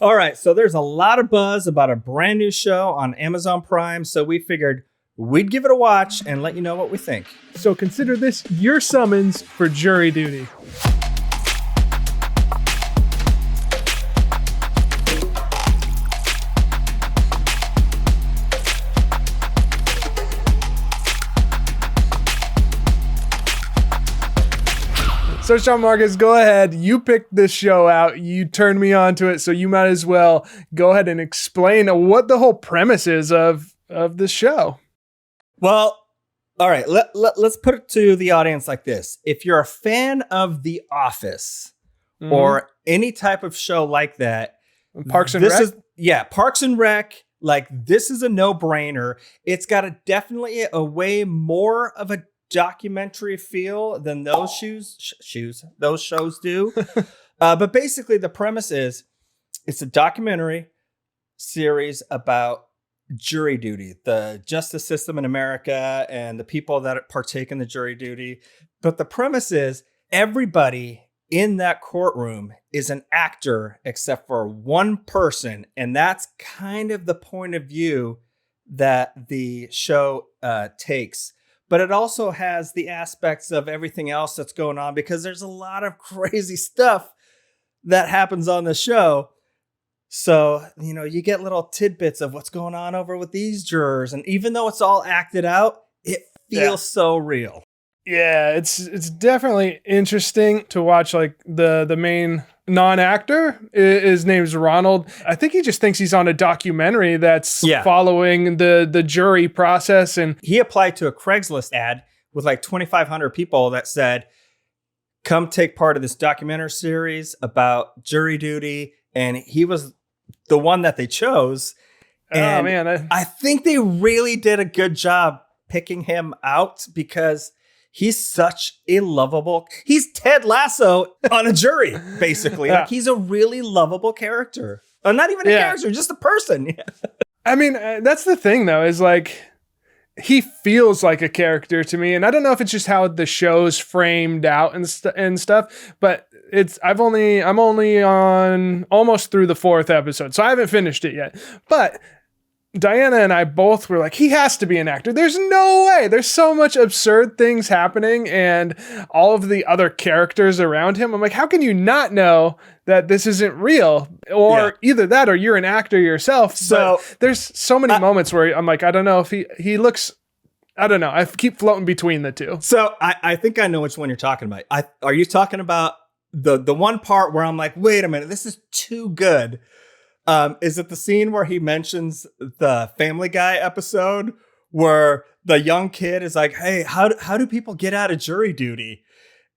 All right, so there's a lot of buzz about a brand new show on Amazon Prime, so we figured we'd give it a watch and let you know what we think. So consider this your summons for jury duty. So Sean Marcus, go ahead. You picked this show out. You turned me on to it, so you might as well go ahead and explain what the whole premise is of this show. Well, all right, let's put it to the audience like this. If you're a fan of The Office or any type of show like that, Parks and Rec? Parks and Rec, like this is a no-brainer. It's got definitely a way more of a documentary feel than those shows do. But basically the premise is it's a documentary series about jury duty, the justice system in America and the people that partake in the jury duty. But the premise is everybody in that courtroom is an actor except for one person. And that's kind of the point of view that the show takes. But it also has the aspects of everything else that's going on because there's a lot of crazy stuff that happens on the show. So, you know, you get little tidbits of what's going on over with these jurors. And even though it's all acted out, it feels so real. Yeah, it's definitely interesting to watch. Like the main non-actor, his name's Ronald. I think he just thinks he's on a documentary that's following the jury process. And he applied to a Craigslist ad with like 2,500 people that said, come take part of this documentary series about jury duty. And he was the one that they chose. And I think they really did a good job picking him out because he's such a lovable, he's Ted Lasso on a jury, basically. Like he's a really lovable character. Not even a character, just a person. I mean, that's the thing though, is like, he feels like a character to me. And I don't know if it's just how the show's framed out and stuff, but I'm only on almost through the 4th episode. So I haven't finished it yet, but Diana and I both were like, he has to be an actor. There's no way. There's so much absurd things happening and all of the other characters around him. I'm like, how can you not know that this isn't real? Or either that or you're an actor yourself. So there's so many moments where I'm like, I don't know if he looks, I don't know. I keep floating between the two. So I think I know which one you're talking about. Are you talking about the one part where I'm like, wait a minute, this is too good? Is it the scene where he mentions the Family Guy episode where the young kid is like, hey, how do people get out of jury duty?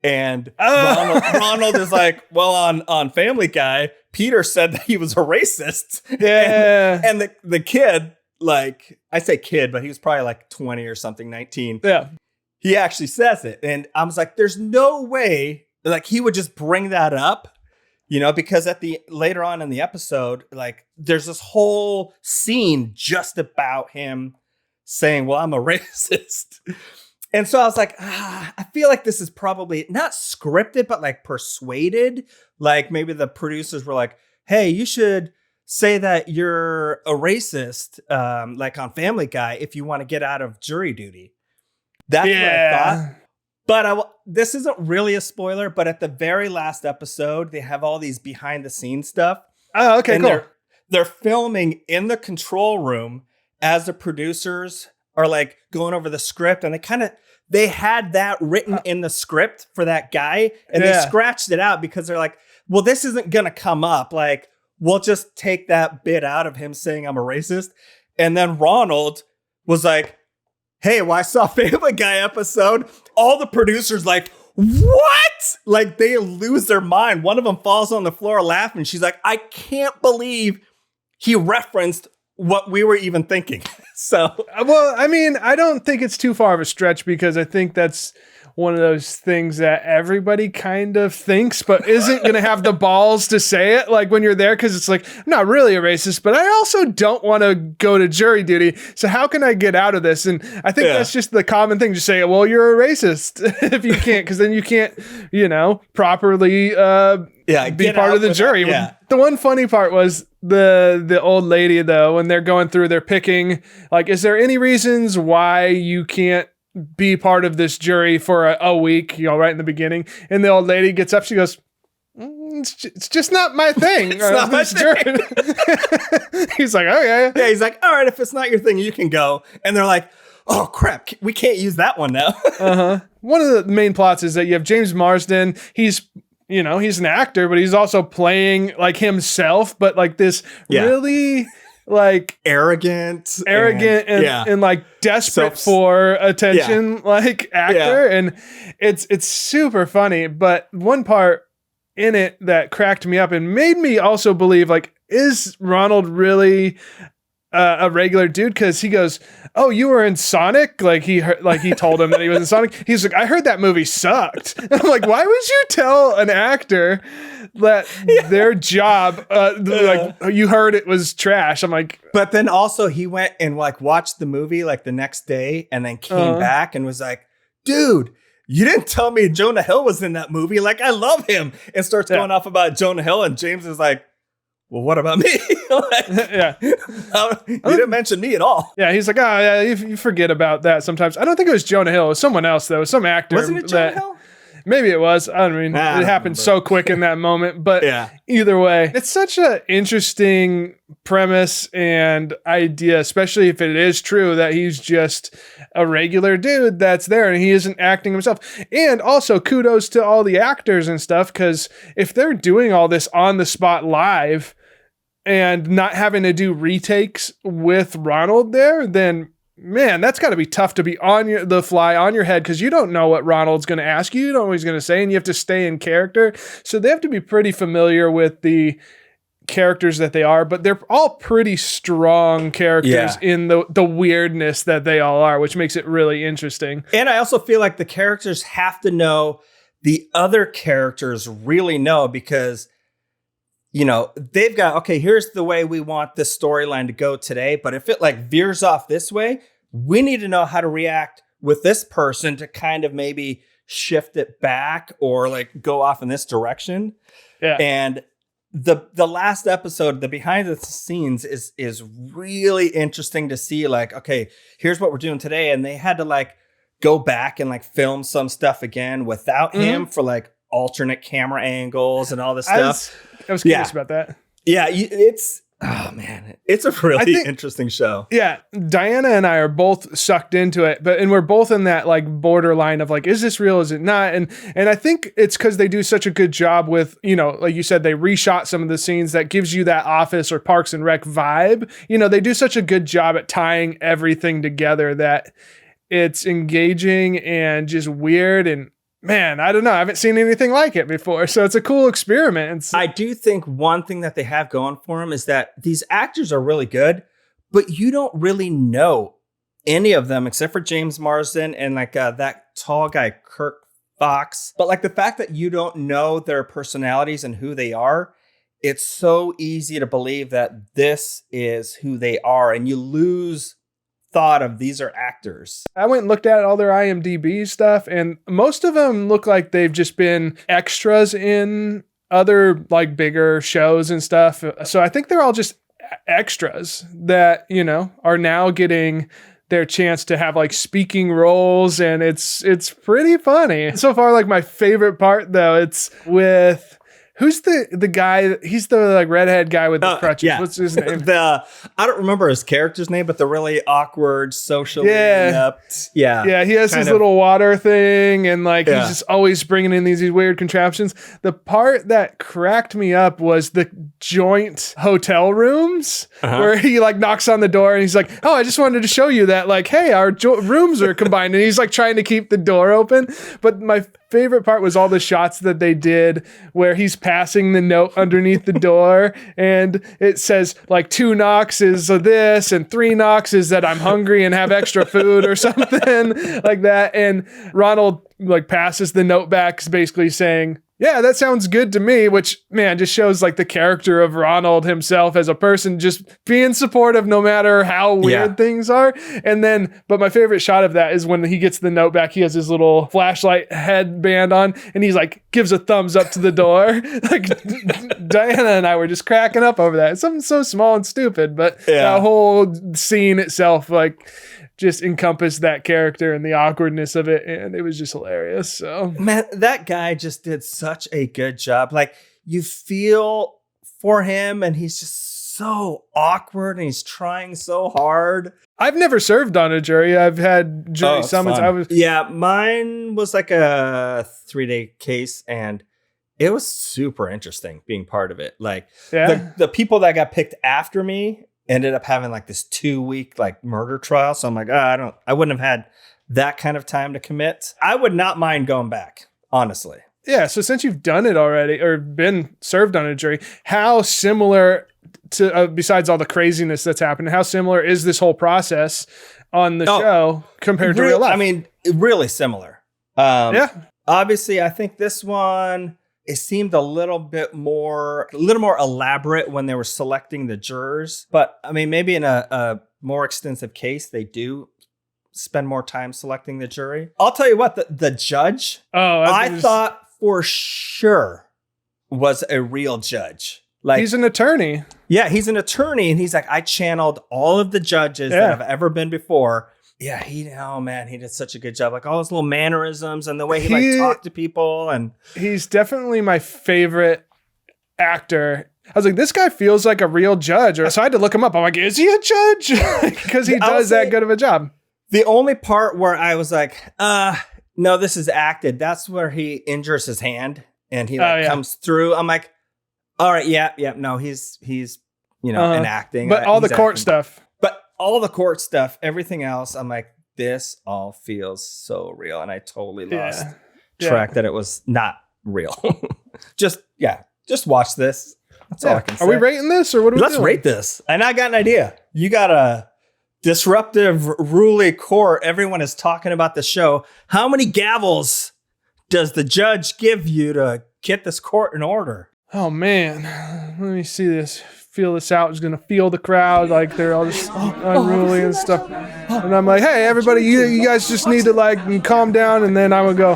And Ronald is like, well, on Family Guy, Peter said that he was a racist. Yeah. And the kid, like, I say kid, but he was probably like 20 or something, 19. Yeah. He actually says it. And I was like, there's no way like he would just bring that up. You know, because later on in the episode, like there's this whole scene just about him saying, well, I'm a racist. And so I was like, I feel like this is probably not scripted, but like persuaded. Like maybe the producers were like, hey, you should say that you're a racist, like on Family Guy, if you want to get out of jury duty. That's what I thought. But this isn't really a spoiler, but at the very last episode, they have all these behind the scenes stuff. Oh, okay, cool. They're filming in the control room as the producers are like going over the script. And they had that written in the script for that guy. And they scratched it out because they're like, well, this isn't going to come up. Like, we'll just take that bit out of him saying I'm a racist. And then Ronald was like, hey, well, I saw Family Guy episode. All the producers like, what? Like they lose their mind. One of them falls on the floor laughing. She's like, I can't believe he referenced what we were even thinking. So, well, I mean, I don't think it's too far of a stretch because I think that's one of those things that everybody kind of thinks, but isn't going to have the balls to say it like when you're there. Cause it's like, I'm not really a racist, but I also don't want to go to jury duty. So how can I get out of this? And I think that's just the common thing. Just say, well, you're a racist if you can't, cause then you can't, properly, be part of the jury. The one funny part was the old lady though, when they're going through, they're picking like, is there any reasons why you can't be part of this jury for a week, right in the beginning? And the old lady gets up, she goes, it's just not my thing. It's not my thing. He's like, okay. Yeah, he's like, all right, if it's not your thing, you can go. And they're like, oh crap, we can't use that one now. One of the main plots is that you have James Marsden. He's an actor, but he's also playing like himself, but like this really like arrogant and like desperate for attention like actor. And it's super funny. But one part in it that cracked me up and made me also believe, like, is Ronald really a regular dude? Because he goes, oh, you were in Sonic? Like he told him that he was in Sonic. He's like, I heard that movie sucked. And I'm like, why would you tell an actor that their job, like you heard it was trash? I'm like, but then also he went and like watched the movie like the next day and then came back and was like, dude, you didn't tell me Jonah Hill was in that movie. Like, I love him. And starts going off about Jonah Hill. And James is like, well, what about me? You didn't mention me at all. Yeah, he's like, you forget about that sometimes. I don't think it was Jonah Hill. It was someone else, though. It was some actor. Wasn't it Jonah Hill? Maybe it was. I mean, it happened so quick in that moment. But either way, it's such an interesting premise and idea, especially if it is true that he's just a regular dude that's there and he isn't acting himself. And also kudos to all the actors and stuff, because if they're doing all this on the spot live and not having to do retakes with Ronald there, then man, that's got to be tough to be on the fly on your head, because you don't know what Ronald's going to ask you. You don't know what he's going to say, and you have to stay in character. So they have to be pretty familiar with the characters that they are, but they're all pretty strong characters in the weirdness that they all are, which makes it really interesting. And I also feel like the characters have to know the other characters really know, because they've got, okay, here's the way we want this storyline to go today. But if it like veers off this way, we need to know how to react with this person to kind of maybe shift it back or like go off in this direction. Yeah. And the last episode, the behind the scenes is really interesting to see, like, okay, here's what we're doing today. And they had to like go back and like film some stuff again without him for like alternate camera angles and all this stuff. I was curious about that. Yeah, it's a really interesting show. Yeah, Diana and I are both sucked into it, and we're both in that like borderline of like, is this real? Is it not? And I think it's because they do such a good job with, like you said, they reshot some of the scenes that gives you that Office or Parks and Rec vibe. They do such a good job at tying everything together that it's engaging and just weird. And man, I don't know. I haven't seen anything like it before. So it's a cool experiment. I do think one thing that they have going for them is that these actors are really good, but you don't really know any of them except for James Marsden and like that tall guy, Kirk Fox. But like the fact that you don't know their personalities and who they are, it's so easy to believe that this is who they are. And you lose thought of these are actors. I went and looked at all their IMDb stuff, and most of them look like they've just been extras in other like bigger shows and stuff. So I think they're all just extras that, are now getting their chance to have like speaking roles, and it's pretty funny. So far, like my favorite part though, it's with who's the guy? He's the like redhead guy with the crutches. Yeah. What's his name? I don't remember his character's name, but the really awkward, socially inept. Yeah. He has his little water thing, and like he's just always bringing in these weird contraptions. The part that cracked me up was the joint hotel rooms where he like knocks on the door and he's like, "Oh, I just wanted to show you that like, hey, our rooms are combined," and he's like trying to keep the door open. But my favorite part was all the shots that they did where he's passing the note underneath the door and it says like 2 knocks is this and 3 knocks is that I'm hungry and have extra food or something like that. And Ronald like passes the note back, basically saying, yeah, that sounds good to me, which, man, just shows like the character of Ronald himself as a person, just being supportive no matter how weird things are. And then, but my favorite shot of that is when he gets the note back, he has his little flashlight headband on and he's like, gives a thumbs up to the door. Like Diana and I were just cracking up over that. It's something so small and stupid, but that whole scene itself, like, just encompassed that character and the awkwardness of it, and it was just hilarious. So, man, that guy just did such a good job. Like, you feel for him, and he's just so awkward, and he's trying so hard. I've never served on a jury. I've had jury summons. Mine was like a 3-day case, and it was super interesting being part of it. Like, the people that got picked after me ended up having like this 2-week like murder trial. So I'm like, I wouldn't have had that kind of time to commit. I would not mind going back, honestly. Yeah. So since you've done it already or been served on a jury, how similar to, besides all the craziness that's happened, how similar is this whole process on the show compared to real life? I mean, really similar. Obviously, I think this one, it seemed a little more elaborate when they were selecting the jurors. But I mean, maybe in a more extensive case, they do spend more time selecting the jury. I'll tell you what, the judge, I thought for sure was a real judge. Like, he's an attorney. Yeah, he's an attorney. And he's like, I channeled all of the judges that have ever been before. Yeah, he did such a good job. Like all his little mannerisms and the way he talked to people. And he's definitely my favorite actor. I was like, this guy feels like a real judge. So I had to look him up. I'm like, is he a judge? Because he does that good of a job. The only part where I was like, no, this is acted. That's where he injures his hand and he comes through. I'm like, all right, no, he's enacting. But all the court stuff. All the court stuff, everything else, I'm like, this all feels so real. And I totally lost track that it was not real. just watch this. That's all I can say. Are we rating this or what are we doing? Let's rate this. And I got an idea. You got a disruptive, ruly court. Everyone is talking about the show. How many gavels does the judge give you to get this court in order? Oh, man. Let me see this. Feel this out. Is going to feel the crowd like they're all just unruly and stuff. And I'm like, hey, everybody, you guys just need to like calm down. And then I would go,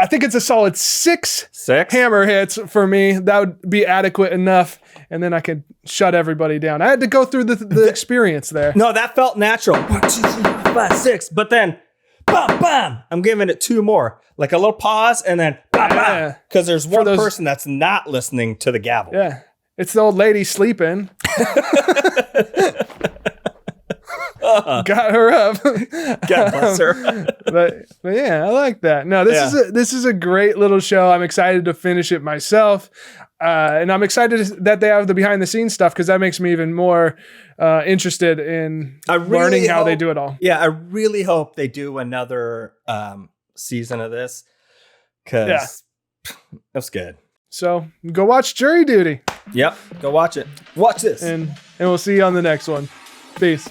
I think it's a solid six hammer hits for me. That would be adequate enough. And then I could shut everybody down. I had to go through the experience there. No, that felt natural. 1, 2, 3, 4, 5, 6. But then, bam, bam. I'm giving it 2 more. Like a little pause and then bam, bam. Because there's one person that's not listening to the gavel. Yeah. It's the old lady sleeping. Got her up. God bless her. but yeah, I like that. No, this is a great little show. I'm excited to finish it myself. And I'm excited that they have the behind the scenes stuff because that makes me even more interested in learning how they do it all. Yeah, I really hope they do another season of this because that's good. So go watch Jury Duty. Yep, go watch it. Watch this. And we'll see you on the next one. Peace.